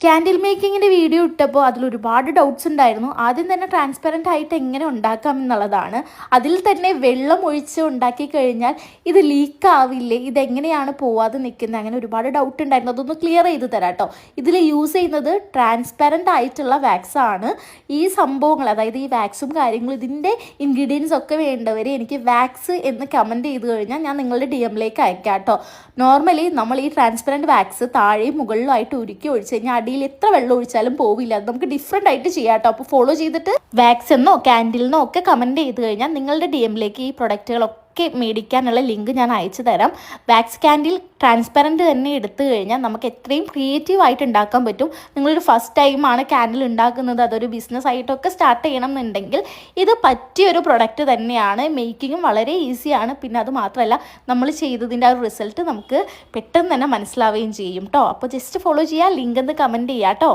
Candle മേക്കിങ്ങിൻ്റെ video ഇട്ടപ്പോൾ അതിൽ ഒരുപാട് ഡൗട്ട്സ് ഉണ്ടായിരുന്നു. ആദ്യം തന്നെ ട്രാൻസ്പെറൻ്റ് ആയിട്ട് എങ്ങനെ ഉണ്ടാക്കാം എന്നുള്ളതാണ്. അതിൽ തന്നെ വെള്ളം ഒഴിച്ച് ഉണ്ടാക്കി കഴിഞ്ഞാൽ ഇത് ലീക്ക് ആവില്ലേ, ഇതെങ്ങനെയാണ് പോവാതെ നിൽക്കുന്നത്, അങ്ങനെ ഒരുപാട് ഡൗട്ട് ഉണ്ടായിരുന്നു. അതൊന്ന് ക്ലിയർ ചെയ്ത് തരാം കേട്ടോ. ഇതിൽ യൂസ് ചെയ്യുന്നത് ട്രാൻസ്പെറൻ്റ് ആയിട്ടുള്ള വാക്സ് ആണ്. ഈ സംഭവങ്ങൾ, അതായത് ഈ വാക്സും കാര്യങ്ങളും, ഇതിൻ്റെ ഇൻഗ്രീഡിയൻസ് ഒക്കെ വേണ്ടവർ എനിക്ക് വാക്സ് എന്ന് കമൻറ്റ് ചെയ്ത് കഴിഞ്ഞാൽ ഞാൻ നിങ്ങളുടെ DM-ലേക്ക് അയക്കാം കേട്ടോ. നോർമലി നമ്മൾ ഈ ട്രാൻസ്പെറൻറ്റ് വാക്സ് താഴെയും മുകളിലുമായിട്ട് ഉരുക്കി ഒഴിച്ച് കഴിഞ്ഞാൽ അടിയിൽ എത്ര വെള്ളം ഒഴിച്ചാലും പോവില്ല. അത് നമുക്ക് ഡിഫറെൻ്റ് ആയിട്ട് ചെയ്യാം കേട്ടോ. അപ്പോൾ ഫോളോ ചെയ്തിട്ട് വാക്സ് എന്നോ ക്യാൻഡിലിനോ ഒക്കെ കമൻറ്റ് ചെയ്ത് കഴിഞ്ഞാൽ നിങ്ങളുടെ DM-ലേക്ക് ഈ പ്രൊഡക്റ്റുകളൊക്കെ മേടിക്കാനുള്ള ലിങ്ക് ഞാൻ അയച്ചു തരാം. വാക്സ് ക്യാൻഡിൽ ട്രാൻസ്പെറൻറ്റ് തന്നെ എടുത്തു കഴിഞ്ഞാൽ നമുക്ക് എത്രയും ക്രിയേറ്റീവായിട്ട് ഉണ്ടാക്കാൻ പറ്റും. നിങ്ങളൊരു ഫസ്റ്റ് ടൈമാണ് ക്യാൻഡിൽ ഉണ്ടാക്കുന്നത്, അതൊരു ബിസിനസ് ആയിട്ടൊക്കെ സ്റ്റാർട്ട് ചെയ്യണം എന്നുണ്ടെങ്കിൽ ഇത് പറ്റിയൊരു പ്രൊഡക്റ്റ് തന്നെയാണ്. മേക്കിങ്ങും വളരെ ഈസിയാണ്. പിന്നെ അത് മാത്രമല്ല, നമ്മൾ ചെയ്തതിൻ്റെ ആ ഒരു റിസൾട്ട് നമുക്ക് പെട്ടെന്ന് തന്നെ മനസ്സിലാവുകയും ചെയ്യും കേട്ടോ. അപ്പോൾ ജസ്റ്റ് ഫോളോ ചെയ്യുക, ലിങ്ക് എന്ന് കമൻറ്റ് ചെയ്യാം കേട്ടോ.